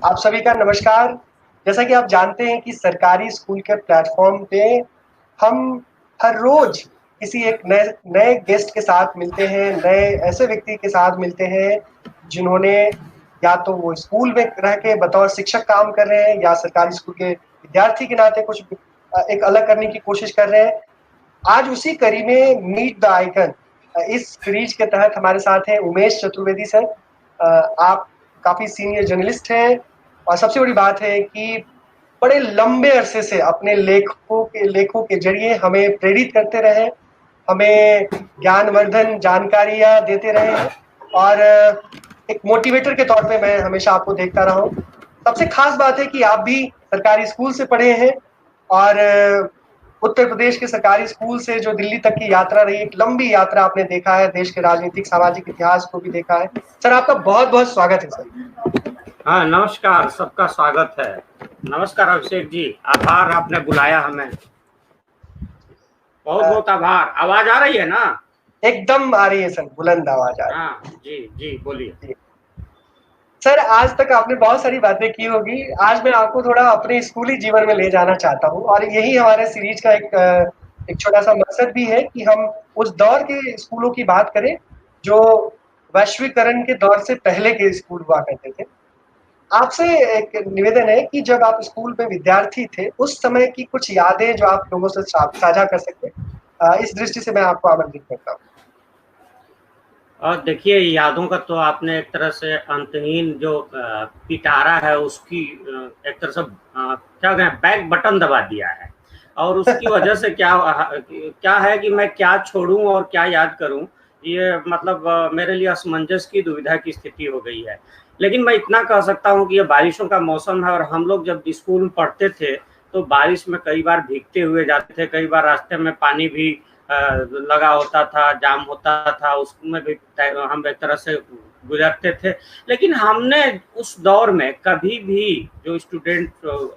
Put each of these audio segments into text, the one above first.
आप सभी का नमस्कार। जैसा कि आप जानते हैं कि सरकारी स्कूल के प्लेटफ़ॉर्म पे हम हर रोज़ किसी एक नए नए गेस्ट के साथ मिलते हैं, नए ऐसे व्यक्ति के साथ मिलते हैं, जिन्होंने या तो वो स्कूल में रह के बतौर शिक्षक काम कर रहे हैं या सरकारी स्कूल के विद्यार्थी के नाते कुछ एक अलग करने की कोशिश कर रहे हैं। आज उसी कड़ी में मीट द आइकन इस सीरीज़ के तहत हमारे साथ हैं उमेश चतुर्वेदी सर। आप काफ़ी सीनियर जर्नलिस्ट हैं और सबसे बड़ी बात है कि बड़े लंबे अरसे से अपने लेखों के ज़रिए हमें प्रेरित करते रहे हैं, हमें ज्ञानवर्धन जानकारियाँ देते रहे हैं और एक मोटिवेटर के तौर पे मैं हमेशा आपको देखता रहा हूँ। सबसे ख़ास बात है कि आप भी सरकारी स्कूल से पढ़े हैं और उत्तर प्रदेश के सरकारी स्कूल से जो दिल्ली तक की यात्रा रही, एक लंबी यात्रा आपने देखा है, देश के राजनीतिक, सामाजिक इतिहास को भी देखा है। सर आपका बहुत-बहुत स्वागत है सर। हाँ, नमस्कार, सबका स्वागत है। नमस्कार अभिषेक जी, आभार आपने बुलाया हमें। बहुत-बहुत आभार। आवाज आ रही है ना? एकदम आ रही है सर, बुलंद आवाज आ रही है। हाँ, जी, बोलिए। सर आज तक आपने बहुत सारी बातें की होगी, आज मैं आपको थोड़ा अपने स्कूली जीवन में ले जाना चाहता हूँ और यही हमारे सीरीज का एक छोटा-सा मकसद भी है कि हम उस दौर के स्कूलों की बात करें, जो वैश्वीकरण के दौर से पहले के स्कूल हुआ करते थे। आपसे एक निवेदन है कि जब आप स्कूल में विद्यार्थी थे, उस समय की कुछ यादें जो आप लोगों से साझा कर सकते हैं, इस दृष्टि से मैं आपको आमंत्रित करता हूँ। और देखिए, यादों का तो आपने एक तरह से अंतहीन जो पिटारा है उसकी एक तरह से क्या कहें बैक बटन दबा दिया है और उसकी वजह से क्या है कि मैं क्या छोड़ूं और क्या याद करूं, ये मतलब मेरे लिए असमंजस की दुविधा की स्थिति हो गई है। लेकिन मैं इतना कह सकता हूं कि ये बारिशों का मौसम है और हम लोग जब स्कूल में पढ़ते थे तो बारिश में कई बार भीगते हुए जाते थे, कई बार रास्ते में पानी भी लगा होता था, जाम होता था, उसमें भी हम एक तरह से गुजरते थे। लेकिन हमने उस दौर में कभी भी जो स्टूडेंट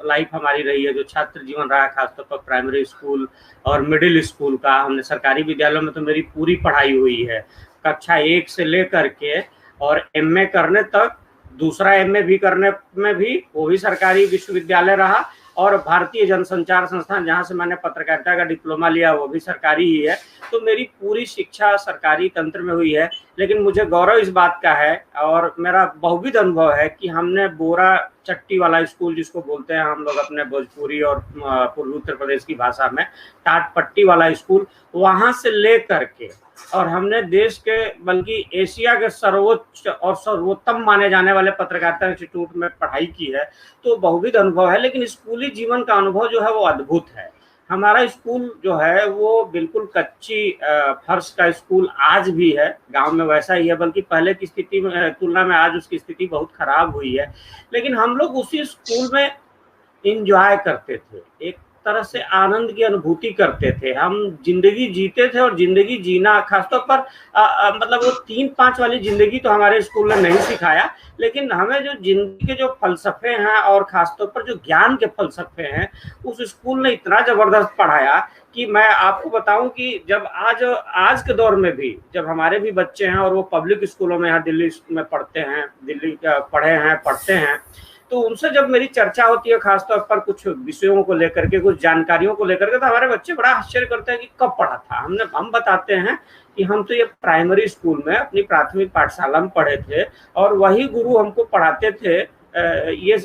लाइफ हमारी रही है, जो छात्र जीवन रहा है, खासतौर पर प्राइमरी स्कूल और मिडिल स्कूल का, हमने सरकारी विद्यालयों में तो मेरी पूरी पढ़ाई हुई है, कक्षा 1 से लेकर के और एमए करने तक, दूसरा एमए भी करने में भी वो भी सरकारी विश्वविद्यालय रहा और भारतीय जनसंचार संस्थान जहाँ से मैंने पत्रकारिता का डिप्लोमा लिया वो भी सरकारी ही है। तो मेरी पूरी शिक्षा सरकारी तंत्र में हुई है। लेकिन मुझे गौरव इस बात का है और मेरा बहुविध अनुभव है कि हमने बोरा चट्टी वाला स्कूल जिसको बोलते हैं हम लोग अपने भोजपुरी और पूर्वी उत्तर प्रदेश की भाषा में टाट पट्टी वाला स्कूल, वहां से ले करके और हमने देश के बल्कि एशिया के सर्वोच्च और सर्वोत्तम माने जाने वाले पत्रकारिता इंस्टीट्यूट में पढ़ाई की है। तो बहुविध अनुभव है, लेकिन स्कूली जीवन का अनुभव जो है वो अद्भुत है। हमारा स्कूल जो है वो बिल्कुल कच्ची फर्श का स्कूल आज भी है, गांव में वैसा ही है, बल्कि पहले की स्थिति में तुलना में आज उसकी स्थिति बहुत खराब हुई है। लेकिन हम लोग उसी स्कूल में एंजॉय करते थे, एक तरह से आनंद की अनुभूति करते थे, हम जिंदगी जीते थे और जिंदगी जीना खासतौर पर मतलब वो 3-5 वाली जिंदगी तो हमारे स्कूल ने नहीं सिखाया, लेकिन हमें जो जिंदगी के जो फलसफे हैं और खासतौर पर जो ज्ञान के फलसफे हैं उस स्कूल ने इतना जबरदस्त पढ़ाया कि मैं आपको बताऊं कि जब आज के दौर में भी जब हमारे भी बच्चे हैं और वो पब्लिक स्कूलों में यहाँ दिल्ली में पढ़ते हैं, दिल्ली पढ़े हैं, पढ़ते हैं, तो उनसे जब मेरी चर्चा होती है खासतौर पर कुछ विषयों को लेकर के, कुछ जानकारियों को लेकर के, तो हमारे बच्चे बड़ा आश्चर्य करते हैं कि कब पढ़ा था। हम बताते हैं कि हम तो ये प्राइमरी स्कूल में अपनी प्राथमिक पाठशाला में पढ़े थे और वही गुरु हमको पढ़ाते थे ये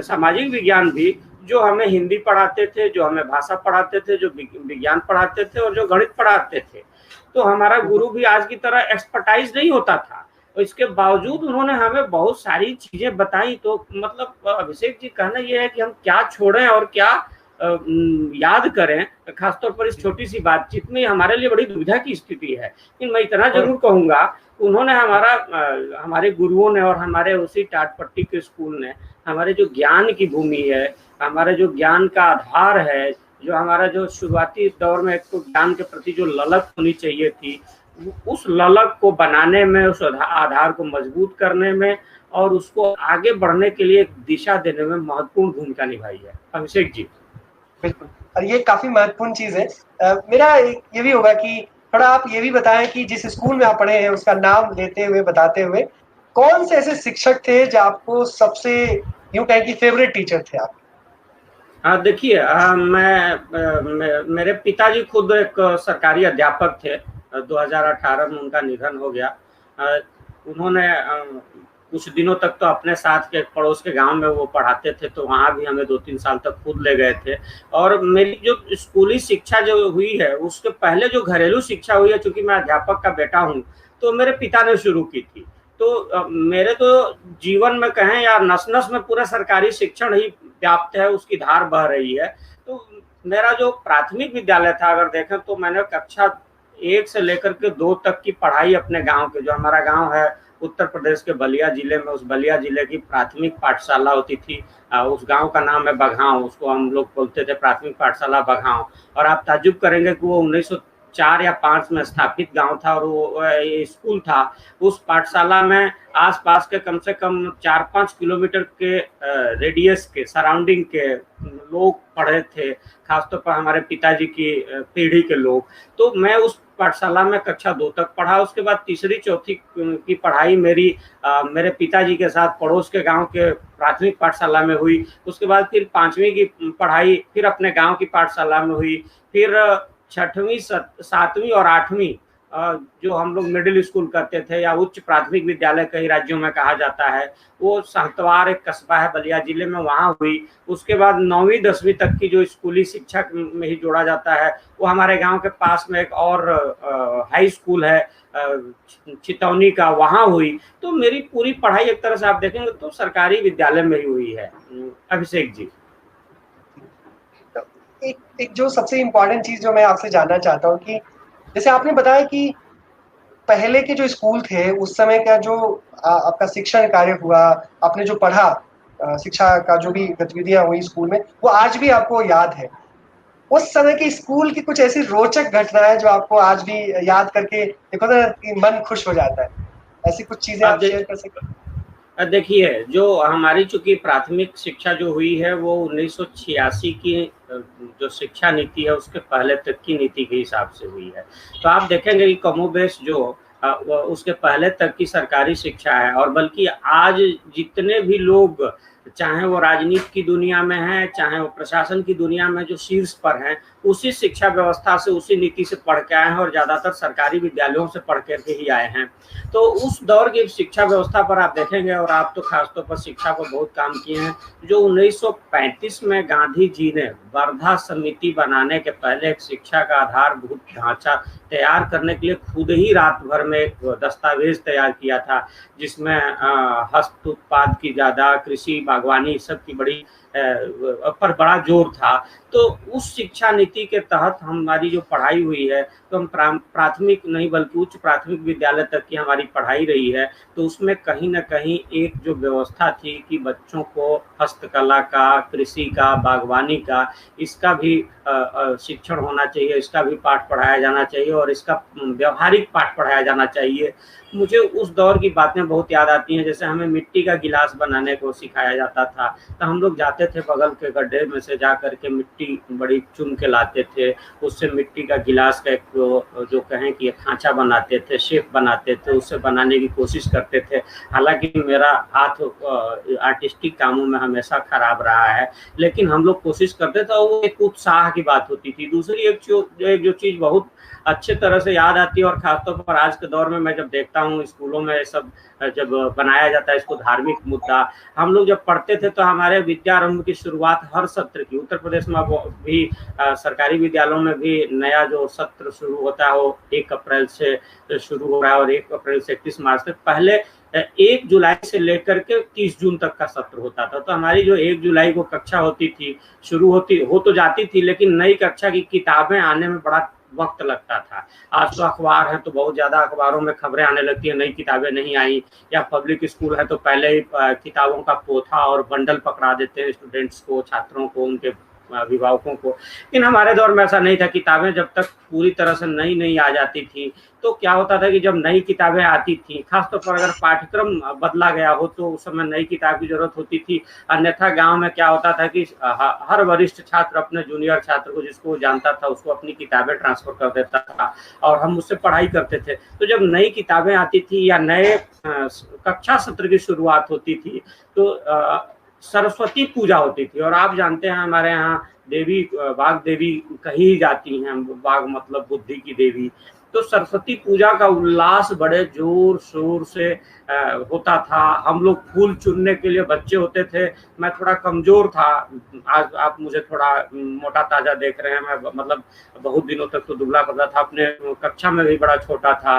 सामाजिक विज्ञान भी, जो हमें हिंदी पढ़ाते थे, जो हमें भाषा पढ़ाते थे, जो विज्ञान पढ़ाते थे और जो गणित पढ़ाते थे। तो हमारा गुरु भी आज की तरह एक्सपर्टाइज नहीं होता था, इसके बावजूद उन्होंने हमें बहुत सारी चीजें बताई। तो मतलब अभिषेक जी, कहना यह है कि हम क्या छोड़ें और क्या याद करें, खासतौर पर इस छोटी सी बातचीत में हमारे लिए बड़ी दुविधा की स्थिति है। लेकिन मैं इतना जरूर कहूंगा, उन्होंने हमारे गुरुओं ने और हमारे उसी टाटपट्टी के स्कूल ने हमारे जो ज्ञान की भूमि है, हमारे जो ज्ञान का आधार है, जो हमारा जो शुरुआती दौर में एक तो ज्ञान के प्रति जो ललक होनी चाहिए थी, उस ललक को बनाने में, उस आधार को मजबूत करने में और उसको आगे बढ़ने के लिए दिशा देने में महत्वपूर्ण भूमिका निभाई है। अभिषेक जी। बिल्कुल, और ये काफ़ी महत्वपूर्ण चीज़ है। मेरा ये भी होगा कि थोड़ा आप ये भी बताएँ कि जिस स्कूल में आप पढ़े हैं उसका नाम लेते हुए, बताते हुए, कौन से ऐसे शिक्षक थे जो आपको सबसे यूं कहें कि फेवरेट टीचर थे आप? हाँ, देखिए, मेरे पिताजी खुद एक सरकारी अध्यापक थे। 2018 में उनका निधन हो गया। उन्होंने कुछ दिनों तक तो अपने साथ के पड़ोस के गांव में वो पढ़ाते थे, तो वहाँ भी हमें 2-3 साल तक खुद ले गए थे। और मेरी जो स्कूली शिक्षा जो हुई है, उसके पहले जो घरेलू शिक्षा हुई है, चूँकि मैं अध्यापक का बेटा हूँ, तो मेरे पिता ने शुरू की थी। तो मेरे तो जीवन में कहें या नस-नस में पूरा सरकारी शिक्षण ही व्याप्त है, उसकी धार बह रही है। तो मेरा जो प्राथमिक विद्यालय था, अगर देखें तो मैंने कक्षा 1 से लेकर के 2 तक की पढ़ाई अपने गाँव के, जो हमारा गाँव है उत्तर प्रदेश के बलिया जिले में, उस बलिया जिले की प्राथमिक पाठशाला होती थी। उस गाँव का नाम है बघांव, उसको हम लोग बोलते थे प्राथमिक पाठशाला बघांव। और आप ताज्जुब करेंगे कि वो 1904 या 5 में स्थापित गाँव था, और वो स्कूल था। उस पाठशाला में आस-पास के कम से कम 4-5 किलोमीटर के रेडियस के, सराउंडिंग के लोग पढ़े थे, खासतौर पर हमारे पिताजी की पीढ़ी के लोग। तो मैं उस पाठशाला में कक्षा 2 तक पढ़ा। उसके बाद तीसरी चौथी की पढ़ाई मेरी मेरे पिताजी के साथ पड़ोस के गाँव के प्राथमिक पाठशाला में हुई। उसके बाद फिर 5वीं की पढ़ाई फिर अपने गाँव की पाठशाला में हुई। फिर 6वीं 7वीं और 8वीं जो हम लोग मिडिल स्कूल कहते थे, या उच्च प्राथमिक विद्यालय कई राज्यों में कहा जाता है, वो सहतवार एक कस्बा है बलिया जिले में, वहाँ हुई। उसके बाद 9वीं 10वीं तक की जो स्कूली शिक्षा में ही जोड़ा जाता है, वो हमारे गांव के पास में एक और हाई स्कूल है चितौनी का, वहाँ हुई। तो मेरी पूरी पढ़ाई एक तरह से आप देखेंगे तो सरकारी विद्यालय में ही हुई है। अभिषेक जी, एक जो सबसे इम्पोर्टेंट चीज जो मैं आपसे जानना चाहता हूँ कि जैसे आपने बताया कि पहले के जो स्कूल थे उस समय का जो आपका शिक्षण कार्य हुआ, आपने जो पढ़ा, शिक्षा का जो भी गतिविधियां हुई स्कूल में, वो आज भी आपको याद है। उस समय के स्कूल की कुछ ऐसी रोचक घटनाएं जो आपको आज भी याद करके देखो ना कि मन खुश हो जाता है, ऐसी कुछ चीजें आप शेयर कर सकते हैं? देखिए, जो हमारी चूँकि प्राथमिक शिक्षा जो हुई है वो 1986 की जो शिक्षा नीति है उसके पहले तक की नीति के हिसाब से हुई है। तो आप देखेंगे कि कमोबेश जो उसके पहले तक की सरकारी शिक्षा है, और बल्कि आज जितने भी लोग, चाहे वो राजनीति की दुनिया में हैं, चाहे वो प्रशासन की दुनिया में जो शीर्ष पर हैं, उसी शिक्षा व्यवस्था से, उसी नीति से पढ़ के आए हैं, और ज़्यादातर सरकारी विद्यालयों से पढ़ कर के ही आए हैं। तो उस दौर की शिक्षा व्यवस्था पर आप देखेंगे, और आप तो खासतौर पर शिक्षा पर बहुत काम किए हैं, जो 1935 में गांधी जी ने वर्धा समिति बनाने के पहले एक शिक्षा का आधारभूत ढांचा तैयार करने के लिए खुद ही रात भर में एक दस्तावेज तैयार किया था, जिसमें हस्त उत्पाद की ज़्यादा, कृषि, बागवानी सब की पर बड़ा जोर था। तो उस शिक्षा नीति के तहत हमारी जो पढ़ाई हुई है, तो हम प्राथमिक नहीं बल्कि उच्च प्राथमिक विद्यालय तक की हमारी पढ़ाई रही है। तो उसमें कहीं न कहीं एक जो व्यवस्था थी कि बच्चों को हस्तकला का, कृषि का, बागवानी का, इसका भी शिक्षण होना चाहिए, इसका भी पाठ पढ़ाया जाना चाहिए, और इसका व्यावहारिक पाठ पढ़ाया जाना चाहिए। मुझे उस दौर की बातें बहुत याद आती हैं, जैसे हमें मिट्टी का गिलास बनाने को सिखाया जाता था, तो हम लोग जाते थे बगल के गड्ढे में से जा कर के मिट्टी बड़ी चुन के लाते थे, उससे मिट्टी का गिलास का एक जो कहें कि एक खांचा बनाते थे, शेप बनाते थे, उससे बनाने की कोशिश करते थे। हालाँकि मेरा हाथ आर्टिस्टिक कामों में हमेशा खराब रहा है, लेकिन हम लोग कोशिश करते थे, और वो एक उत्साह की बात होती थी। दूसरी एक जो चीज़ बहुत अच्छे तरह से याद आती है, और खासतौर पर आज के दौर में मैं जब देखता हूँ स्कूलों में सब जब बनाया जाता है इसको धार्मिक मुद्दा, हम लोग जब पढ़ते थे तो हमारे विद्यारंभ की शुरुआत हर सत्र की, उत्तर प्रदेश में भी सरकारी विद्यालयों में भी नया जो सत्र शुरू होता है वो 1 अप्रैल से शुरू हो रहा है, और 1 अप्रैल से 31 मार्च तक। पहले 1 जुलाई से लेकर के 30 जून तक का सत्र होता था। तो हमारी जो 1 जुलाई को कक्षा होती थी, शुरू हो तो जाती थी, लेकिन नई कक्षा की किताबें आने में बड़ा वक्त लगता था। आज तो अखबार है तो बहुत ज़्यादा अखबारों में खबरें आने लगती हैं, नई किताबें नहीं आई, या पब्लिक स्कूल है तो पहले ही किताबों का पोथा और बंडल पकड़ा देते हैं स्टूडेंट्स को, छात्रों को, उनके अभिभावकों को। लेकिन हमारे दौर में ऐसा नहीं था। किताबें जब तक पूरी तरह से नई नई आ जाती थी, तो क्या होता था कि जब नई किताबें आती थी, खासतौर पर अगर पाठ्यक्रम बदला गया हो तो उस समय नई किताब की जरूरत होती थी। अन्यथा गांव में क्या होता था कि हर वरिष्ठ छात्र अपने जूनियर छात्र को, जिसको जानता था, उसको अपनी किताबें ट्रांसफर कर देता था, और हम उससे पढ़ाई करते थे। तो जब नई किताबें आती थी या नए कक्षा सत्र की शुरुआत होती थी, तो सरस्वती पूजा होती थी। और आप जानते हैं हमारे यहाँ देवी वाग देवी कही जाती हैं, वाग मतलब बुद्धि की देवी। तो सरस्वती पूजा का उल्लास बड़े जोर शोर से होता था। हम लोग फूल चुनने के लिए बच्चे होते थे। मैं थोड़ा कमजोर था, आज आप मुझे थोड़ा मोटा ताजा देख रहे हैं, मैं मतलब बहुत दिनों तक तो दुबला पतला था, अपने कक्षा में भी बड़ा छोटा था,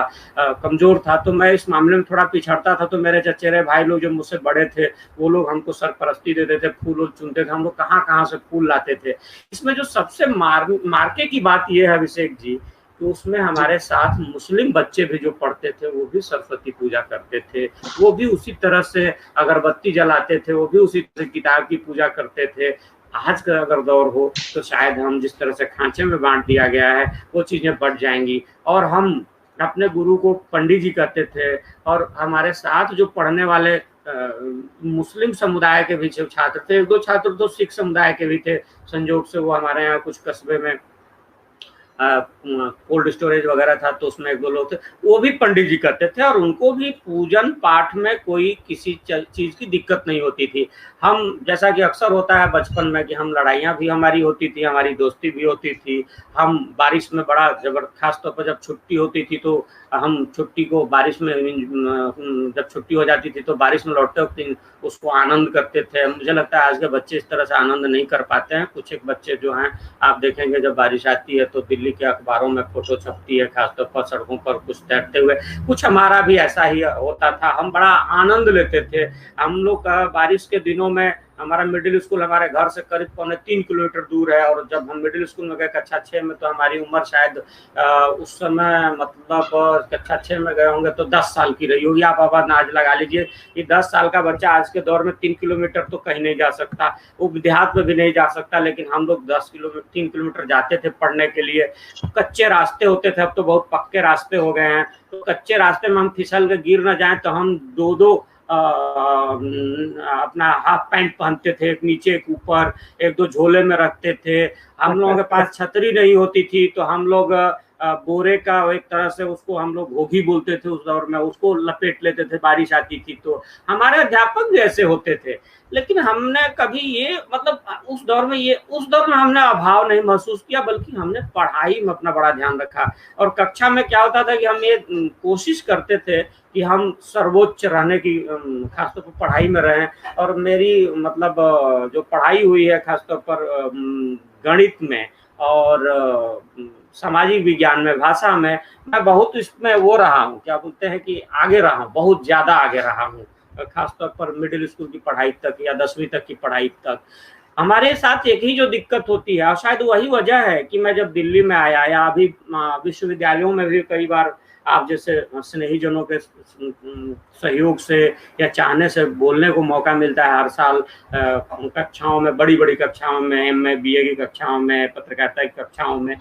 कमजोर था। तो मैं इस मामले में थोड़ा पिछड़ता था। तो मेरे चचेरे भाई लोग जो मुझसे बड़े थे वो लोग हमको सरपरस्ती देते थे, फूल चुनते थे। हम लोग कहाँ कहाँ से फूल लाते थे। इसमें जो सबसे मार्के की बात यह है अभिषेक जी, तो उसमें हमारे साथ मुस्लिम बच्चे भी जो पढ़ते थे वो भी सरस्वती पूजा करते थे। वो भी उसी तरह से अगरबत्ती जलाते थे, वो भी उसी तरह से किताब की पूजा करते थे। आज का अगर दौर हो तो शायद हम जिस तरह से खांचे में बांट दिया गया है वो चीजें बढ़ जाएंगी। और हम अपने गुरु को पंडित जी कहते थे। और हमारे साथ जो पढ़ने वाले मुस्लिम समुदाय के भी छात्र थे, एक दो छात्र तो सिख समुदाय के भी थे, संयोग से वो हमारे यहाँ कुछ कस्बे में कोल्ड स्टोरेज वगैरह था तो उसमें एक दो लोग थे, वो भी पंडित जी करते थे। और उनको भी पूजन पाठ में कोई किसी चीज की दिक्कत नहीं होती थी। हम जैसा कि अक्सर होता है बचपन में कि हम लड़ाइयाँ भी हमारी होती थी, हमारी दोस्ती भी होती थी। हम बारिश में बड़ा जबरदस्त, खास तौर पर जब छुट्टी होती थी तो हम छुट्टी को बारिश में, जब छुट्टी हो जाती थी तो बारिश में लौटते वक्त उसको आनंद करते थे। मुझे लगता है आज के बच्चे इस तरह से आनंद नहीं कर पाते हैं। कुछ एक बच्चे जो हैं आप देखेंगे जब बारिश आती है तो दिल्ली के अखबारों में फोटो छपती है, खासतौर पर सड़कों पर कुछ तैरते हुए। कुछ हमारा भी ऐसा ही होता था, हम बड़ा आनंद लेते थे। हम लोग बारिश के दिनों में, हमारा मिडिल स्कूल हमारे घर से करीब 3.25 किलोमीटर दूर है। और जब हम मिडिल स्कूल में गए कक्षा 6 में तो हमारी उम्र शायद उस समय मतलब कक्षा 6 में गए होंगे तो 10 साल की रही होगी। आप अंदाज लगा लीजिए कि 10 साल का बच्चा आज के दौर में 3 किलोमीटर तो कहीं नहीं जा सकता, वो देहात में भी नहीं जा सकता। लेकिन हम लोग 3 किलोमीटर जाते थे पढ़ने के लिए। कच्चे रास्ते होते थे, अब तो बहुत पक्के रास्ते हो गए हैं। तो कच्चे रास्ते में हम फिसल के गिर न जाए तो हम दो अपना हाफ पैंट पहनते थे, एक नीचे एक ऊपर, एक दो झोले में रखते थे। हम लोगों के पास छतरी नहीं होती थी तो हम लोग बोरे का एक तरह से उसको हम लोग घोगी बोलते थे उस दौर में, उसको लपेट लेते थे बारिश आती थी तो। हमारे अध्यापक भी ऐसे होते थे। लेकिन हमने कभी ये मतलब उस दौर में हमने अभाव नहीं महसूस किया, बल्कि हमने पढ़ाई में अपना बड़ा ध्यान रखा। और कक्षा में क्या होता था कि हम ये कोशिश करते थे कि हम सर्वोच्च रहने की, खासतौर पर पढ़ाई में रहें। और मेरी मतलब जो पढ़ाई हुई है खासतौर पर गणित में और सामाजिक विज्ञान में, भाषा में, मैं बहुत इसमें वो रहा हूँ, क्या बोलते हैं कि आगे रहा हूँ, बहुत ज्यादा आगे रहा हूँ। खासतौर पर मिडिल स्कूल की पढ़ाई तक या 10वीं तक की पढ़ाई तक। हमारे साथ एक ही जो दिक्कत होती है, और शायद वही वजह है कि मैं जब दिल्ली में आया या अभी विश्वविद्यालयों में भी कई बार आप जैसे स्नेही जनों के सहयोग से या चाहने से बोलने को मौका मिलता है हर साल कक्षाओं में, बड़ी बड़ी कक्षाओं में, MA BA की कक्षाओं में, पत्रकारिता की कक्षाओं में।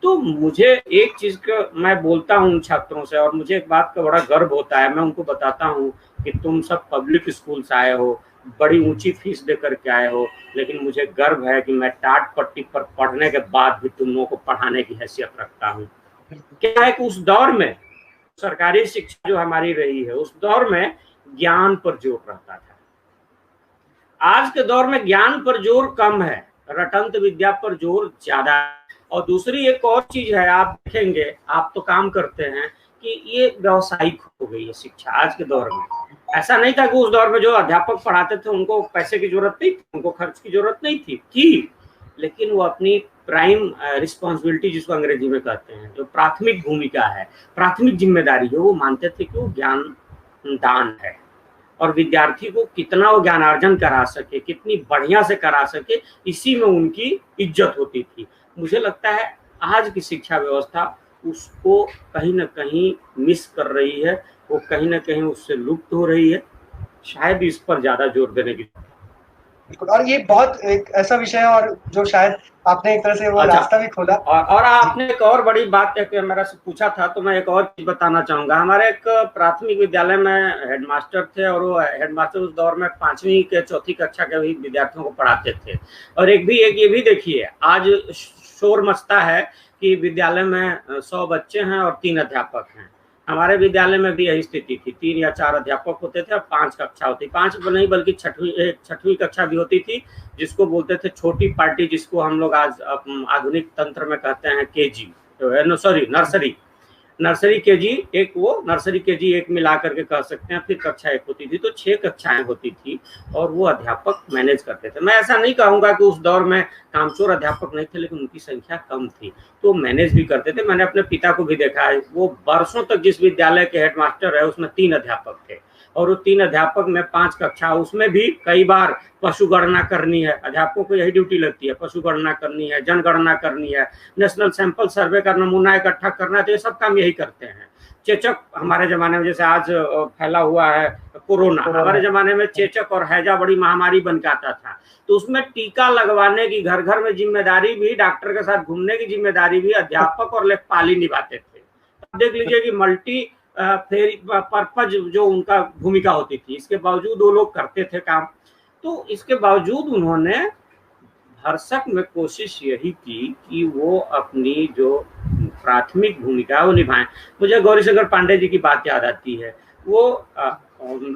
तो मुझे एक चीज का मैं बोलता हूँ छात्रों से, और मुझे एक बात का बड़ा गर्व होता है। मैं उनको बताता हूँ कि तुम सब पब्लिक स्कूल से आए हो, बड़ी ऊंची फीस दे करके आए हो, लेकिन मुझे गर्व है कि मैं टाट पट्टी पर पढ़ने के बाद भी तुम लोगों को पढ़ाने की हैसियत रखता हूँ। क्या है कि उस दौर में सरकारी शिक्षा जो हमारी रही है उस दौर में ज्ञान पर जोर रहता था। आज के दौर में ज्ञान पर जोर कम है, रटंत विद्या पर जोर ज्यादा है। और दूसरी एक और चीज है, आप देखेंगे, आप तो काम करते हैं, कि ये व्यावसायिक हो गई है शिक्षा आज के दौर में। ऐसा नहीं था कि उस दौर में जो अध्यापक पढ़ाते थे उनको पैसे की जरूरत नहीं थी, उनको खर्च की जरूरत नहीं थी, लेकिन वो अपनी प्राइम रिस्पॉन्सिबिलिटी, जिसको अंग्रेजी में कहते हैं, जो प्राथमिक भूमिका है, प्राथमिक जिम्मेदारी है, वो मानते थे कि वो ज्ञान दान है। और विद्यार्थी को कितना वो ज्ञानार्जन करा सके, कितनी बढ़िया से करा सके, इसी में उनकी इज्जत होती थी। मुझे लगता है आज की शिक्षा व्यवस्था उसको कहीं ना कहीं मिस कर रही है, वो कहीं ना कहीं उससे लुप्त हो रही है। शायद इस पर ज्यादा जोर देने की। बिल्कुल, और ये बहुत एक ऐसा विषय है और जो शायद आपने एक तरह से वो रास्ता भी खोला। और आपने एक और बड़ी बात मेरा से पूछा था, तो मैं एक और चीज बताना चाहूंगा। हमारे एक प्राथमिक विद्यालय में हेडमास्टर थे, और वो हेडमास्टर उस दौर में 5वीं के 4थी कक्षा के भी विद्यार्थियों को पढ़ाते थे। और एक ये भी देखिए, आज शोर मचता है कि विद्यालय में 100 बच्चे हैं और 3 अध्यापक हैं। हमारे विद्यालय में भी यही स्थिति थी, 3 या 4 अध्यापक होते थे और 5 कक्षा होती, 5 नहीं बल्कि छठवीं कक्षा भी होती थी, जिसको बोलते थे छोटी पार्टी, जिसको हम लोग आज आधुनिक तंत्र में कहते हैं केजी, सॉरी नर्सरी केजी एक, वो नर्सरी केजी एक मिला करके कह सकते हैं। फिर कक्षा 1 होती थी, तो 6 कक्षाएं होती थी और वो अध्यापक मैनेज करते थे। मैं ऐसा नहीं कहूंगा कि उस दौर में कामचोर अध्यापक नहीं थे, लेकिन उनकी संख्या कम थी, तो मैनेज भी करते थे। मैंने अपने पिता को भी देखा है, वो वर्षों तक जिस विद्यालय के हेडमास्टर है उसमें 3 अध्यापक थे, और वो 3 अध्यापक में 5 कक्षा, उसमें भी कई बार पशु गणना करनी है, अध्यापकों को यही ड्यूटी लगती है, पशु गणना करनी है, जनगणना करनी है, नेशनल सैंपल सर्वे का नमूना इकट्ठा करना है, तो ये सब काम यही करते हैं। चेचक हमारे जमाने में, जैसे आज फैला हुआ है कोरोना, हमारे जमाने में चेचक और हैजा बड़ी महामारी बन के आता था, तो उसमें टीका लगवाने की घर घर में जिम्मेदारी भी, डॉक्टर के साथ घूमने की जिम्मेदारी भी अध्यापक और लेखपाली निभाते थे। अब देख लीजिए कि मल्टी पर्पज जो उनका भूमिका होती थी, इसके बावजूद वो लोग करते थे काम। तो इसके बावजूद उन्होंने भरसक में कोशिश यही की कि वो अपनी जो प्राथमिक भूमिका है वो निभाएं। मुझे गौरीशंकर पांडे जी की बात याद आती है, वो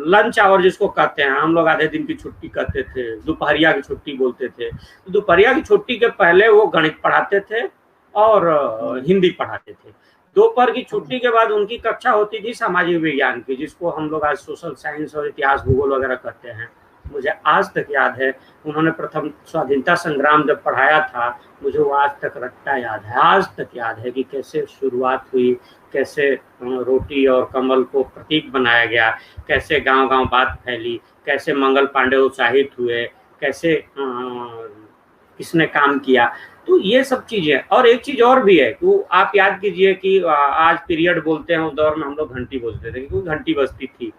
लंच आवर जिसको कहते हैं, हम लोग आधे दिन की छुट्टी कहते थे, दोपहरिया की छुट्टी बोलते थे। तो दोपहरिया की छुट्टी के पहले वो गणित पढ़ाते थे और हिंदी पढ़ाते थे। दोपहर की छुट्टी के बाद उनकी कक्षा होती थी सामाजिक विज्ञान की, जिसको हम लोग आज सोशल साइंस और इतिहास भूगोल वगैरह कहते हैं। मुझे आज तक याद है, उन्होंने प्रथम स्वाधीनता संग्राम जब पढ़ाया था, मुझे वो आज तक रट्टा याद है, आज तक याद है कि कैसे शुरुआत हुई, कैसे रोटी और कमल को प्रतीक बनाया गया, कैसे गांव गांव बात फैली, कैसे मंगल पांडे उत्साहित हुए, कैसे किसने काम किया। तो ये सब चीजें, और एक चीज और भी है, तो आप याद कीजिए कि आज पीरियड बोलते हैं, उस दौर में हम लोग घंटी बजते थे, क्योंकि घंटी बजती थी।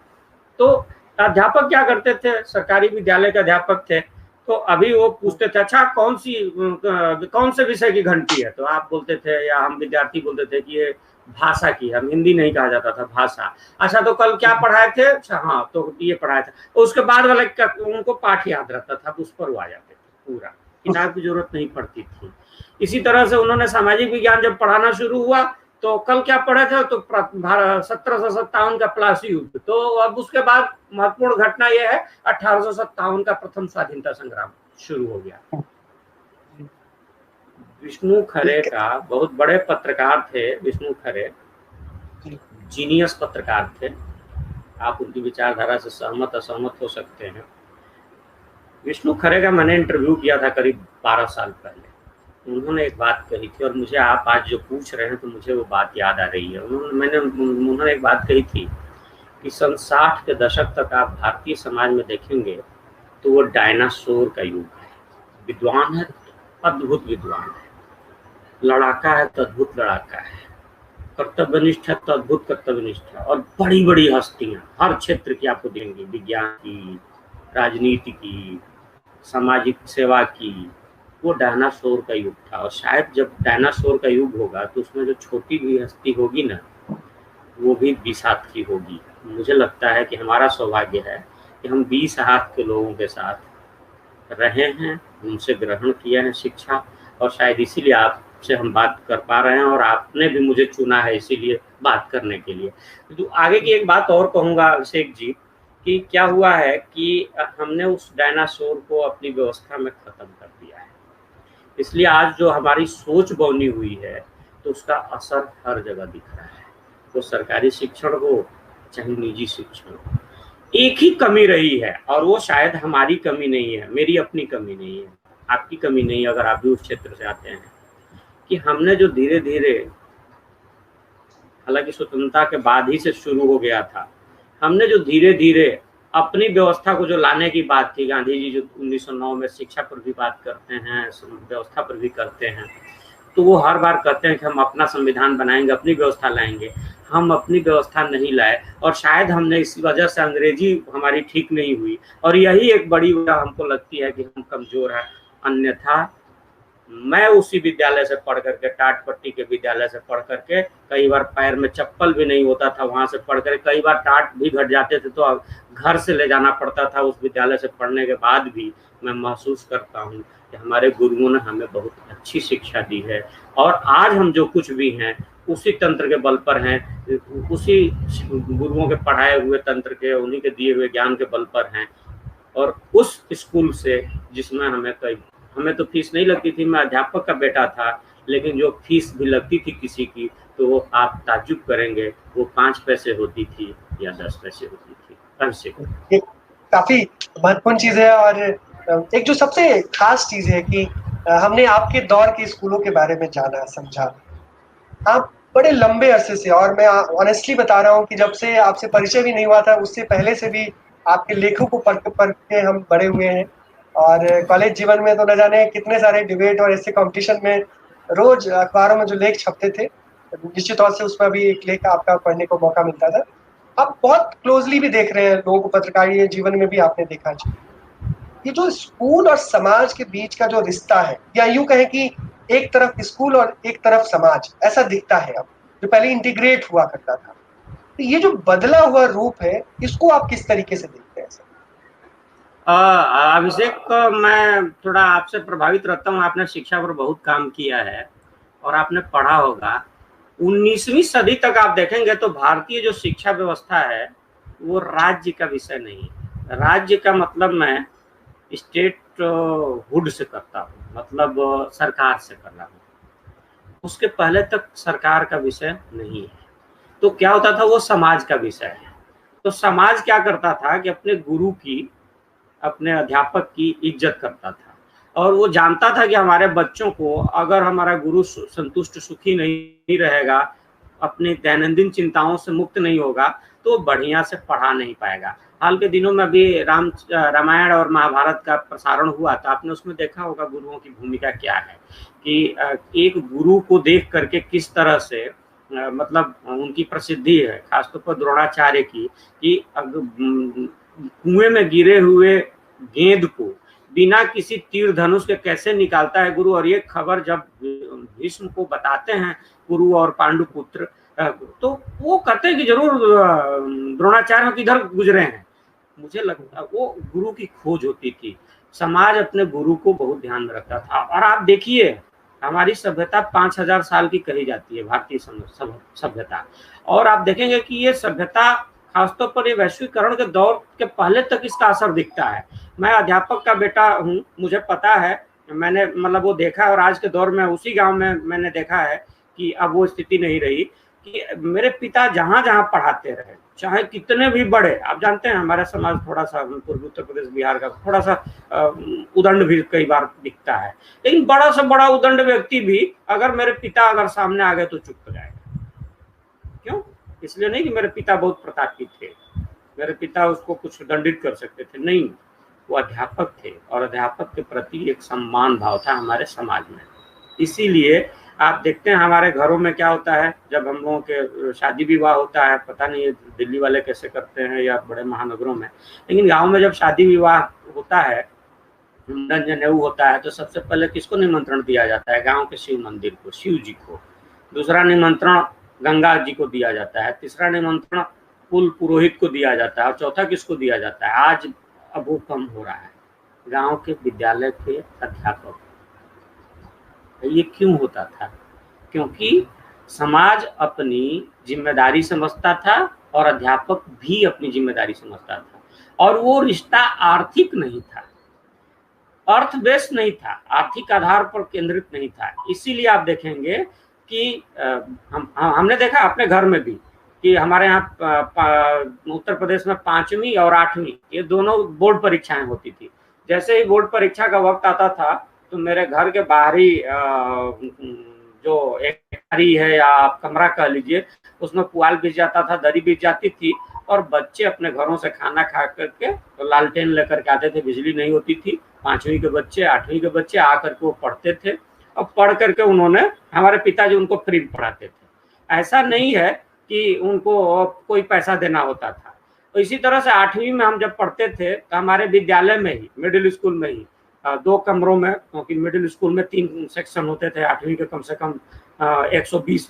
तो अध्यापक क्या करते थे, सरकारी विद्यालय के अध्यापक थे, तो अभी वो पूछते थे अच्छा कौन से विषय की घंटी है, तो आप बोलते थे या हम विद्यार्थी बोलते थे कि ये भाषा की, हम हिंदी नहीं कहा जाता था, भाषा। अच्छा तो कल क्या पढ़ाए थे, अच्छा हाँ तो ये पढ़ाया था। तो उसके बाद वाला उनको पाठ याद रहता था, उस पर वो आ जाते थे, पूरा किताब की जरूरत नहीं पड़ती थी। इसी तरह से उन्होंने सामाजिक विज्ञान जब पढ़ाना शुरू हुआ, तो कल क्या पढ़े थे, तो 1757 का प्लासी युद्ध। तो अब उसके बाद महत्वपूर्ण घटना यह है 1857 का प्रथम स्वाधीनता संग्राम शुरू हो गया। विष्णु खरे का, बहुत बड़े पत्रकार थे विष्णु खरे, जीनियस पत्रकार थे, आप उनकी विचारधारा से सहमत असहमत हो सकते हैं। विष्णु खरे का मैंने इंटरव्यू किया था करीब 12 साल पहले। उन्होंने एक बात कही थी, और मुझे आप आज जो पूछ रहे हैं तो मुझे वो बात याद आ रही है। उन्होंने एक बात कही थी कि सन 60 के दशक तक आप भारतीय समाज में देखेंगे तो वो डायनासोर का युग है। विद्वान है, अद्भुत विद्वान है, लड़ाका है तो अद्भुत लड़ाका है, कर्तव्यनिष्ठ है तो अद्भुत कर्तव्यनिष्ठ है, और बड़ी बड़ी हस्तियां हर क्षेत्र की आपको देंगे, विज्ञान की, राजनीति की, सामाजिक सेवा की। वो डायनासोर का युग था, और शायद जब डायनासोर का युग होगा तो उसमें जो छोटी भी हस्ती होगी ना, वो भी 20 हाथ की होगी। मुझे लगता है कि हमारा सौभाग्य है कि हम 20 हाथ के लोगों के साथ रहे हैं, उनसे ग्रहण किया है शिक्षा, और शायद इसीलिए आपसे हम बात कर पा रहे हैं, और आपने भी मुझे चुना है इसीलिए बात करने के लिए। तो आगे की एक बात और कहूँगा अभिषेक जी, कि क्या हुआ है कि हमने उस डायनासोर को अपनी व्यवस्था में खत्म कर दिया है, इसलिए आज जो हमारी सोच बनी हुई है तो उसका असर हर जगह दिख रहा है। तो सरकारी शिक्षण हो चाहे निजी शिक्षण हो, एक ही कमी रही है, और वो शायद हमारी कमी नहीं है, मेरी अपनी कमी नहीं है, आपकी कमी नहीं है, अगर आप भी उस क्षेत्र से आते हैं, कि हमने जो धीरे धीरे, हालांकि स्वतंत्रता के बाद ही से शुरू हो गया था, हमने जो धीरे धीरे अपनी व्यवस्था को जो लाने की बात थी, गांधी जी जो 1909 में शिक्षा पर भी बात करते हैं, व्यवस्था पर भी करते हैं, तो वो हर बार कहते हैं कि हम अपना संविधान बनाएंगे, अपनी व्यवस्था लाएंगे। हम अपनी व्यवस्था नहीं लाए, और शायद हमने इस वजह से अंग्रेजी हमारी ठीक नहीं हुई, और यही एक बड़ी वजह हमको लगती है कि हम कमजोर हैं। अन्यथा मैं उसी विद्यालय से पढ़ करके, टाटपट्टी के विद्यालय से पढ़ करके, कई बार पैर में चप्पल भी नहीं होता था, वहां से पढ़ कर कई बार टाट भी घट जाते थे तो घर से ले जाना पड़ता था। उस विद्यालय से पढ़ने के बाद भी मैं महसूस करता हूँ कि हमारे गुरुओं ने हमें बहुत अच्छी शिक्षा दी है, और आज हम जो कुछ भी हैं उसी तंत्र के बल पर हैं, उसी गुरुओं के पढ़ाए हुए तंत्र के, उन्हीं के दिए हुए ज्ञान के बल पर हैं। और उस स्कूल से जिसमें हमें तो फीस नहीं लगती थी, मैं अध्यापक का बेटा था, लेकिन जो फीस भी लगती थी किसी की, तो वो आप ताज्जुब करेंगे, वो 5 पैसे होती थी या 10 पैसे होती थी, कम से कम। ये काफी महत्वपूर्ण चीज है। और एक जो सबसे खास चीज है कि हमने आपके दौर के स्कूलों के बारे में जाना समझा। आप बड़े लंबे अरसे से, और मैं ऑनेस्टली बता रहा हूँ कि जब से आपसे परिचय भी नहीं हुआ था उससे पहले से भी आपके लेखों को पढ़ के हम बड़े हुए हैं। और कॉलेज जीवन में तो न जाने कितने सारे डिबेट और ऐसे कंपटीशन में रोज अखबारों में जो लेख छपते थे, निश्चित तौर से उसमें भी एक लेख आपका पढ़ने को मौका मिलता था। आप बहुत क्लोजली भी देख रहे हैं लोगों को, पत्रकारिता जीवन में भी आपने देखा है। ये जो स्कूल और समाज के बीच का जो रिश्ता है, या यूं कहें कि एक तरफ स्कूल और एक तरफ समाज ऐसा दिखता है अब, जो पहले इंटीग्रेट हुआ करता था, तो ये जो बदला हुआ रूप है, इसको आप किस तरीके से देखते हैं सर? अभिषेक, मैं थोड़ा आपसे प्रभावित रहता हूँ। आपने शिक्षा पर बहुत काम किया है और आपने पढ़ा होगा। 19वीं सदी तक आप देखेंगे तो भारतीय जो शिक्षा व्यवस्था है वो राज्य का विषय नहीं। राज्य का मतलब मैं स्टेट हुड से करता हूँ, मतलब सरकार से कर रहा हूँ। उसके पहले तक सरकार का विषय नहीं है। तो क्या होता था, वो समाज का विषय है। तो समाज क्या करता था कि अपने गुरु की, अपने अध्यापक की इज्जत करता था, और वो जानता था कि हमारे बच्चों को अगर हमारा गुरु संतुष्ट सुखी नहीं रहेगा, अपनी दैनंदिन चिंताओं से मुक्त नहीं होगा, तो बढ़िया से पढ़ा नहीं पाएगा। हाल के दिनों में भी रामायण और महाभारत का प्रसारण हुआ था, आपने उसमें देखा होगा गुरुओं की भूमिका क्या है, कि एक गुरु को देख करके किस तरह से मतलब उनकी प्रसिद्धि है, खासतौर पर द्रोणाचार्य की, कि कुएं में गिरे हुए गेंद को बिना किसी तीर धनुष के कैसे निकालता है गुरु। और ये खबर जब भीष्म को बताते हैं गुरु और पांडुपुत्र, तो वो कहते हैं कि जरूर द्रोणाचार्य किधर गुजरे हैं। मुझे लगता वो गुरु की खोज होती थी। समाज अपने गुरु को बहुत ध्यान रखता था। और आप देखिए, हमारी सभ्यता 5000 साल की कही जाती है, भारतीय सभ्यता। और आप देखेंगे कि ये सभ्यता खासतौर पर ये वैश्वीकरण के दौर के पहले तक इसका असर दिखता है। मैं अध्यापक का बेटा हूँ, मुझे पता है, मैंने मतलब वो देखा है। और आज के दौर में उसी गांव में मैंने देखा है कि अब वो स्थिति नहीं रही, कि मेरे पिता जहां जहां पढ़ाते रहे, चाहे कितने भी बड़े, आप जानते हैं हमारा समाज थोड़ा सा पूर्वी उत्तर प्रदेश बिहार का थोड़ा सा उदंड भी कई बार दिखता है, लेकिन बड़ा से बड़ा उदंड व्यक्ति भी अगर मेरे पिता अगर सामने आ गए तो चुप हो जाएगा। क्यों? इसलिए नहीं कि मेरे पिता बहुत प्रतापी थे, मेरे पिता उसको कुछ दंडित कर सकते थे, नहीं, वो अध्यापक थे और अध्यापक के प्रति एक सम्मान भाव था हमारे समाज में। इसीलिए आप देखते हैं हमारे घरों में क्या होता है, जब हम लोगों के शादी विवाह होता है, पता नहीं दिल्ली वाले कैसे करते हैं या बड़े महानगरों में, लेकिन गांव में जब शादी विवाह होता है, मुंडन जनेऊ होता है, तो सबसे पहले किसको निमंत्रण दिया जाता है? गांव के शिव मंदिर को, शिव जी को। दूसरा निमंत्रण गंगा जी को दिया जाता है। तीसरा निमंत्रण कुल पुरोहित को दिया जाता है। और चौथा किसको दिया जाता है? आज अब वो कम हो रहा है, गांव के विद्यालय के अध्यापक। ये क्यों होता था? क्योंकि समाज अपनी जिम्मेदारी समझता था और अध्यापक भी अपनी जिम्मेदारी समझता था। और वो रिश्ता आर्थिक नहीं था, अर्थ बेस्ड नहीं था, आर्थिक आधार पर केंद्रित नहीं था। इसीलिए आप देखेंगे कि हमने देखा अपने घर में भी कि हमारे यहाँ उत्तर प्रदेश में 5वीं और 8वीं ये दोनों बोर्ड परीक्षाएं होती थी। जैसे ही बोर्ड परीक्षा का वक्त आता था तो मेरे घर के बाहरी जो एक है या आप कमरा कह लीजिए, उसमें पुआल बिछ जाता था, दरी बिछ जाती थी, और बच्चे अपने घरों से खाना खा करके तो लालटेन लेकर के आते थे, बिजली नहीं होती थी। 5वीं के बच्चे, 8वीं के बच्चे आकर के वो पढ़ते थे, और पढ़ करके उन्होंने, हमारे पिताजी उनको फ्री पढ़ाते थे। ऐसा नहीं है कि उनको कोई पैसा देना होता था। तो इसी तरह से 8वीं में हम जब पढ़ते थे तो हमारे विद्यालय में ही, मिडिल स्कूल में ही 2 कमरों में, क्योंकि मिडिल स्कूल में 3 सेक्शन होते थे, 8वीं के कम से कम 120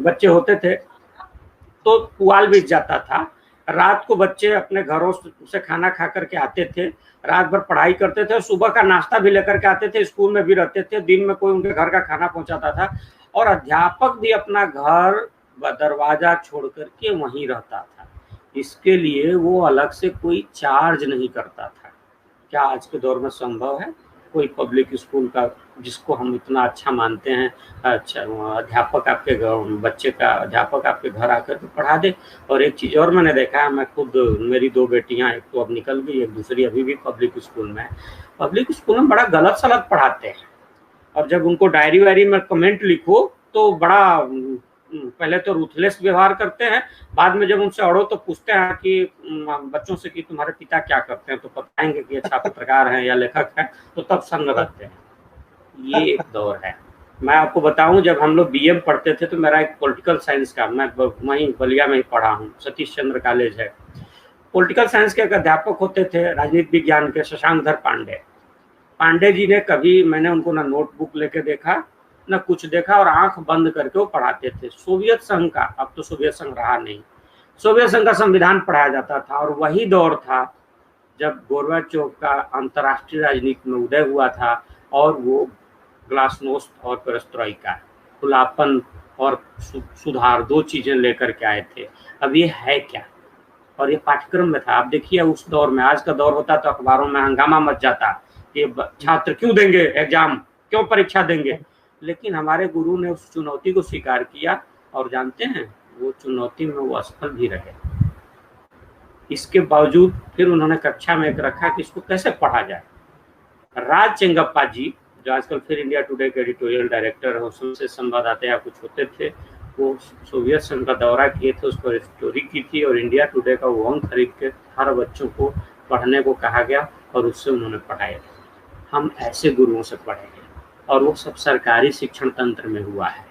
बच्चे होते थे, तो पुआल बिछ जाता था। रात को बच्चे अपने घरों से खाना खा करके आते थे, रात भर पढ़ाई करते थे, सुबह का नाश्ता भी लेकर के आते थे, स्कूल में भी रहते थे, दिन में कोई उनके घर का खाना पहुंचाता था। और अध्यापक भी अपना घर व दरवाजा छोड़ करके वहीं रहता था। इसके लिए वो अलग से कोई चार्ज नहीं करता था। क्या आज के दौर में संभव है कोई पब्लिक स्कूल का, जिसको हम इतना अच्छा मानते हैं, अच्छा अध्यापक आपके बच्चे का अध्यापक आपके घर आकर के पढ़ा दे? और एक चीज़ और मैंने देखा है, मैं खुद, मेरी 2 बेटियां, एक तो अब निकल गई, एक दूसरी अभी भी पब्लिक स्कूल में है। पब्लिक स्कूल में बड़ा गलत सलत पढ़ाते हैं, और जब उनको डायरी वायरी में कमेंट लिखो तो बड़ा पहले तो रूथलेस व्यवहार करते हैं, बाद में जब उनसे अड़ो तो पूछते हैं कि बच्चों से कि तुम्हारे पिता क्या करते हैं, तो बताएंगे कि अच्छा पत्रकार हैं या लेखक हैं, तो तब संग रहते हैं। ये एक दौर है। मैं आपको बताऊं, जब हम लोग बीए पढ़ते थे तो मेरा एक पॉलिटिकल साइंस का, मैं वहीं बलिया में ही पढ़ा हूँ, सतीश चंद्र कॉलेज है, पॉलिटिकल साइंस के एक अध्यापक होते थे राजनीति विज्ञान के, शशांकधर पांडे जी ने, कभी मैंने उनको ना नोटबुक लेके देखा न कुछ देखा, और आंख बंद करके वो पढ़ाते थे सोवियत संघ का, अब तो सोवियत संघ रहा नहीं, सोवियत संघ का संविधान पढ़ाया जाता था। और वही दौर था जब गोरबाचोव का अंतर्राष्ट्रीय राजनीति में उदय हुआ था, और वो ग्लासनोस्त और पेरेस्ट्रोइका, खुलापन और सुधार, 2 चीजें लेकर के आए थे। अब ये है क्या, और ये पाठ्यक्रम में था। आप देखिए उस दौर में, आज का दौर होता तो अखबारों में हंगामा मच जाता कि छात्र क्यों देंगे एग्जाम, क्यों परीक्षा देंगे, लेकिन हमारे गुरु ने उस चुनौती को स्वीकार किया, और जानते हैं वो चुनौती में वो असफल भी रहे। इसके बावजूद फिर उन्होंने कक्षा में एक रखा कि इसको कैसे पढ़ा जाए। राज चेंगप्पा जी, जो आजकल फिर इंडिया टुडे के एडिटोरियल डायरेक्टर हो, उससे संवाददाता या कुछ होते थे, वो सोवियत संघ का दौरा किए थे, उस पर स्टोरी की थी, और इंडिया टुडे का वो अंक खरीद के हर बच्चों को पढ़ने को कहा गया, और उससे उन्होंने पढ़ाया। हम ऐसे गुरुओं से पढ़ेंगे, और वो सब सरकारी शिक्षण तंत्र में हुआ है।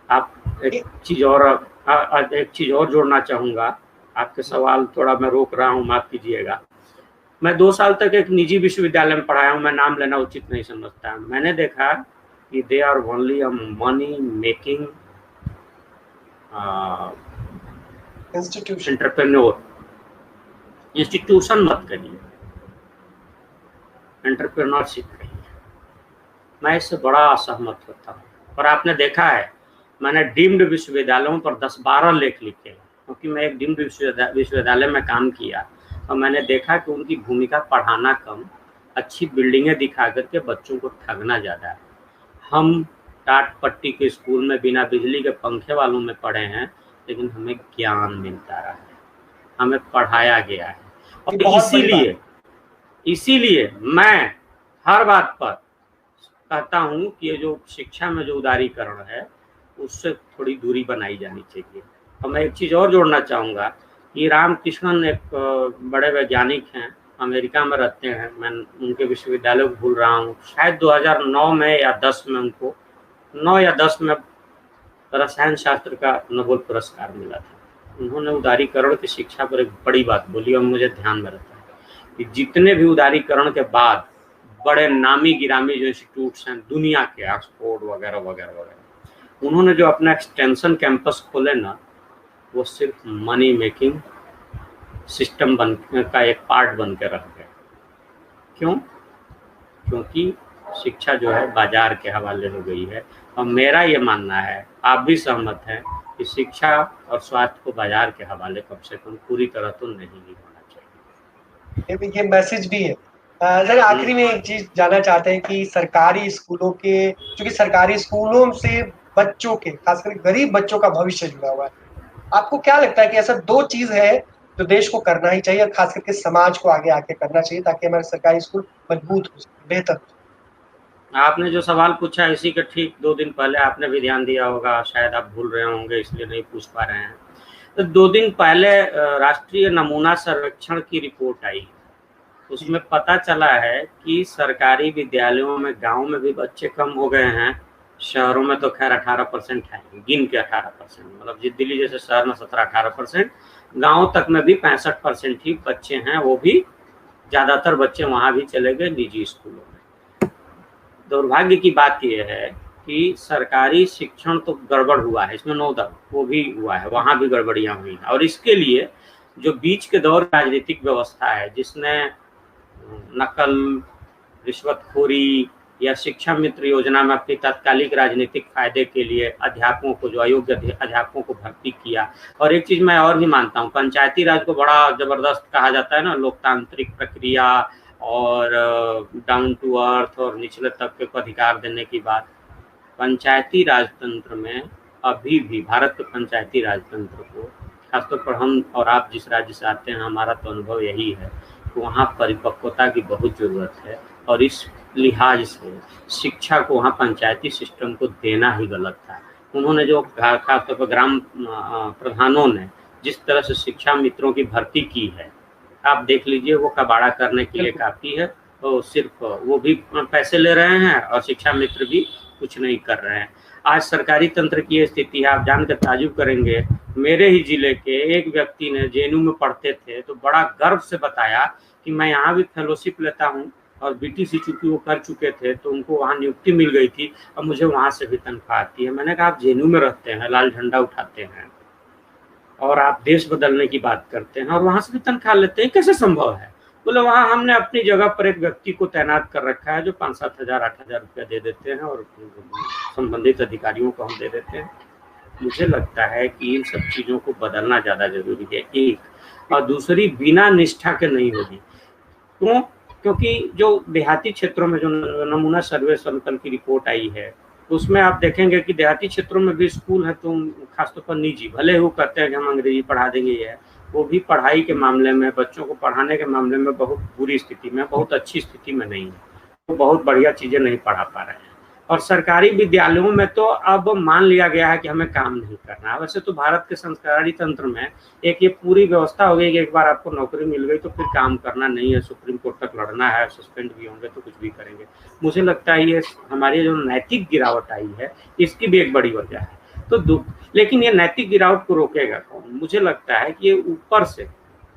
आप एक चीज़ और जोड़ना चाहूँगा, आपके सवाल थोड़ा मैं रोक रहा हूँ, माफ़ कीजिएगा। मैं 2 साल तक एक निजी विश्वविद्यालय में पढ़ाया हूँ, मैं नाम लेना उचित नहीं समझता। मैंने देखा कि they are only a money making entrepreneur. Institution मत करिए, एंटरप्रेन्योरशिप करिए। मैं इससे बड़ा असहमत होता हूँ। और आपने देखा है, मैंने डीम्ड विश्वविद्यालयों पर 10-12 लेख लिखे, क्योंकि मैं एक डीम्ड विश्वविद्यालय में काम किया, और मैंने देखा कि उनकी भूमिका पढ़ाना कम, अच्छी बिल्डिंगें दिखा करके बच्चों को ठगना ज़्यादा है। हम टाट पट्टी के स्कूल में बिना बिजली के पंखे वालों में पढ़े हैं, लेकिन हमें ज्ञान मिलता रहा है, हमें पढ़ाया गया है। और इसीलिए मैं हर बात पर कहता हूँ कि ये जो शिक्षा में जो उदारीकरण है, उससे थोड़ी दूरी बनाई जानी चाहिए। और मैं एक चीज़ और जोड़ना चाहूँगा कि रामकृष्णन एक बड़े वैज्ञानिक हैं, अमेरिका में रहते हैं, मैं उनके विश्वविद्यालय को भूल रहा हूँ, शायद 2009 में या 10 में, उनको 9 या 10 में रसायन शास्त्र का नोबेल पुरस्कार मिला था। उन्होंने उदारीकरण की शिक्षा पर एक बड़ी बात बोली, और मुझे ध्यान में रहता है कि जितने भी उदारीकरण के बाद बड़े नामी गिरामी जो इंस्टीट्यूट्स हैं दुनिया के, ऑक्सफोर्ड वगैरह वगैरह वगैरह, उन्होंने जो अपना एक्सटेंशन कैंपस खोले ना, वो सिर्फ मनी मेकिंग सिस्टम का एक पार्ट बन के रह गए। क्यों? क्योंकि शिक्षा जो है बाजार के हवाले हो गई है। और मेरा ये मानना है, आप भी सहमत हैं, कि शिक्षा और स्वास्थ्य को बाजार के हवाले कम से कम पूरी तरह तो नहीं ही होना चाहिए। ये मैसेज भी है। सर आखिरी में एक चीज जानना चाहते हैं कि सरकारी स्कूलों के, क्योंकि सरकारी स्कूलों से बच्चों के, खासकर गरीब बच्चों का भविष्य जुड़ा हुआ है, आपको क्या लगता है कि ऐसा 2 चीज है जो देश को करना ही चाहिए, खास करके समाज को आगे आके करना चाहिए, ताकि हमारे सरकारी स्कूल मजबूत हो सके, बेहतर हो सके? आपने जो सवाल पूछा, इसी के ठीक 2 दिन पहले आपने भी ध्यान दिया होगा, शायद आप भूल रहे होंगे इसलिए नहीं पूछ पा रहे हैं। तो 2 दिन पहले राष्ट्रीय नमूना सर्वेक्षण की रिपोर्ट आई, उसमें पता चला है कि सरकारी विद्यालयों में गांव में भी बच्चे कम हो गए हैं, शहरों में तो खैर 18% है, गिन के 18%, मतलब दिल्ली जैसे शहर में 17-18%, गाँव तक में भी 65% ही बच्चे हैं, वो भी ज़्यादातर बच्चे वहाँ भी चले गए निजी स्कूलों में। दुर्भाग्य की बात यह है कि सरकारी शिक्षण तो गड़बड़ हुआ है, इसमें नो डाउट, वो भी हुआ है, वहाँ भी गड़बड़ियाँ हुई हैं। और इसके लिए जो बीच के दौर राजनीतिक व्यवस्था है, जिसने नकल, रिश्वतखोरी या शिक्षा मित्र योजना में अपनी तात्कालिक राजनीतिक फायदे के लिए अध्यापकों को, जो अयोग्य अध्यापकों को भर्ती किया। और एक चीज मैं और भी मानता हूँ, पंचायती राज को बड़ा जबरदस्त कहा जाता है ना, लोकतांत्रिक प्रक्रिया और डाउन टू अर्थ और निचले तबके को अधिकार देने की बात। पंचायती राजतंत्र में अभी भी, भारत के पंचायती राजतंत्र को, खासतौर पर हम और आप जिस राज्य से आते हैं, हमारा तो अनुभव यही है कि वहाँ परिपक्वता की बहुत ज़रूरत है। और इस लिहाज से शिक्षा को वहाँ पंचायती सिस्टम को देना ही गलत था। उन्होंने जो खासतौर पर ग्राम प्रधानों ने जिस तरह से शिक्षा मित्रों की भर्ती की है, आप देख लीजिए, वो कबाड़ा करने के लिए काफ़ी है। तो सिर्फ वो भी पैसे ले रहे हैं और शिक्षा मित्र भी कुछ नहीं कर रहे हैं। आज सरकारी तंत्र की ये स्थिति है, आप जानकर ताजुब करेंगे। मेरे ही जिले के एक व्यक्ति ने जेएनयू में पढ़ते थे तो बड़ा गर्व से बताया कि मैं यहाँ भी फेलोशिप लेता हूँ, और बीटीसी चूंकि वो कर चुके थे तो उनको वहाँ नियुक्ति मिल गई थी, अब मुझे वहाँ से भी तनख्वाह आती है। मैंने कहा, आप जेएनयू में रहते हैं, लाल झंडा उठाते हैं और आप देश बदलने की बात करते हैं और वहाँ से भी तनख्वाह लेते हैं, कैसे संभव है? बोले, वहाँ हमने अपनी जगह पर एक व्यक्ति को तैनात कर रखा है जो 5-7 हज़ार 8 हज़ार रुपया दे देते हैं और संबंधित अधिकारियों को हम दे देते हैं। मुझे लगता है कि इन सब चीज़ों को बदलना ज़्यादा जरूरी है, एक। और दूसरी, बिना निष्ठा के नहीं होगी। क्यों? क्योंकि जो देहाती क्षेत्रों में जो नमूना सर्वे संकलन की रिपोर्ट आई है, उसमें आप देखेंगे कि देहाती क्षेत्रों में भी स्कूल है, तो खासतौर पर निजी, भले वो कहते हैं कि हम अंग्रेजी पढ़ा देंगे, ये है, वो भी पढ़ाई के मामले में, बच्चों को पढ़ाने के मामले में बहुत बुरी स्थिति में, बहुत अच्छी स्थिति में नहीं है। वो बहुत बढ़िया चीज़ें नहीं पढ़ा पा रहे हैं। और सरकारी विद्यालयों में तो अब मान लिया गया है कि हमें काम नहीं करना। वैसे तो भारत के संस्कारी तंत्र में एक ये पूरी व्यवस्था हो गई कि एक बार आपको नौकरी मिल गई तो फिर काम करना नहीं है, सुप्रीम कोर्ट तक लड़ना है, सस्पेंड भी होंगे तो कुछ भी करेंगे। मुझे लगता है ये हमारी जो नैतिक गिरावट आई है, इसकी भी एक बड़ी वजह है। तो लेकिन ये नैतिक गिरावट को रोकेगा कौन? मुझे लगता है कि ये ऊपर से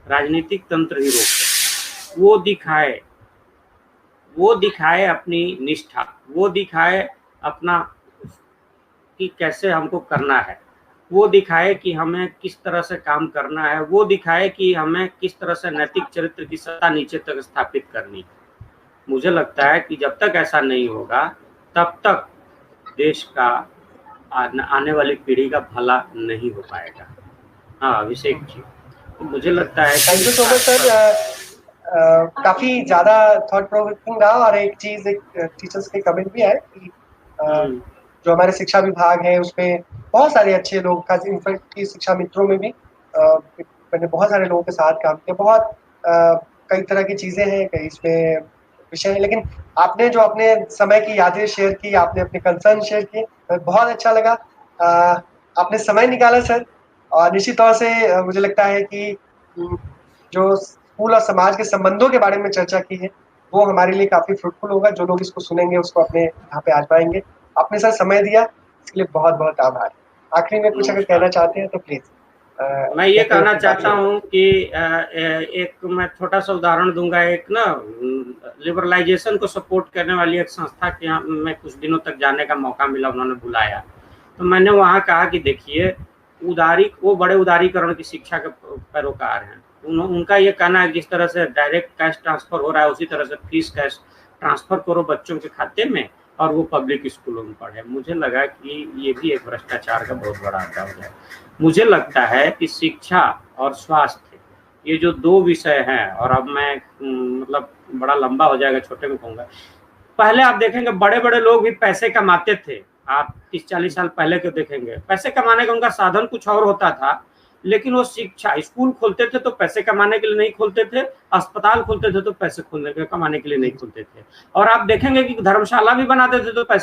राजनीतिक तंत्र ही रोक सकता है। वो दिखाए अपनी निष्ठा, वो दिखाए अपना कि कैसे हमको करना है, वो दिखाए कि हमें किस तरह से काम करना है, वो दिखाए कि हमें किस तरह से नैतिक चरित्र की सत्ता नीचे तक स्थापित करनी है। मुझे लगता है कि जब तक ऐसा नहीं होगा तब तक देश का आने वाली पीढ़ी का भला नहीं हो पाएगा। हाँ, अभिषेक जी, तो मुझे लगता है। Thank you so much sir. काफी ज्यादा थॉट प्रोवोकिंग रहा। और एक चीज, एक टीचर्स के कमेंट भी आए कि जो हमारे शिक्षा विभाग है उसमें बहुत सारे अच्छे लोग, खास इनफैक्ट की शिक्षा मित्रों में भी मैंने बहुत सारे लोगों के साथ काम किया। बहुत कई तरह की चीजें हैं, कई इसमें विषय है, लेकिन आपने जो अपने समय की यादें शेयर की, आपने अपने कंसर्न शेयर किए, बहुत अच्छा लगा। आपने समय निकाला सर। और निश्चित तौर से मुझे लगता है कि जो स्कूल और समाज के संबंधों के बारे में चर्चा की है वो हमारे लिए काफी फ्रूटफुल होगा। जो लोग इसको सुनेंगे उसको अपने यहाँ पे आजमाएंगे। आपने सर समय दिया, इसके लिए बहुत बहुत आभार। आखिरी में कुछ अगर कहना चाहते हैं तो प्लीज। मैं ये कहना चाहता हूँ कि एक मैं छोटा सा उदाहरण दूंगा। एक ना लिबरलाइजेशन को सपोर्ट करने वाली एक संस्था के यहाँ मैं कुछ दिनों तक जाने का मौका मिला, उन्होंने बुलाया। तो मैंने वहाँ कहा कि देखिए, वो बड़े उदारीकरण की शिक्षा के पैरोकार हैं। उनका ये कहना है जिस तरह से डायरेक्ट कैश ट्रांसफर हो रहा है उसी तरह से फीस कैश ट्रांसफर करो बच्चों के खाते में और वो पब्लिक स्कूलों में पढ़े। मुझे लगा कि ये भी एक भ्रष्टाचार का बहुत बड़ा अंदाज है। मुझे लगता है कि शिक्षा और स्वास्थ्य, ये जो दो विषय हैं, और अब मैं मतलब बड़ा लंबा हो जाएगा, छोटे में कहूँगा। पहले आप देखेंगे बड़े बड़े लोग भी पैसे कमाते थे। आप 30-40 साल पहले के देखेंगे, पैसे कमाने का उनका साधन कुछ और होता था, लेकिन वो शिक्षा, स्कूल खोलते थे तो पैसे कमाने के लिए नहीं खोलते थे, अस्पताल खोलते थे तो पैसे कमाने के लिए नहीं खोलते थे। और आप देखेंगे कि धर्मशाला भी बनाते थे तो पैसे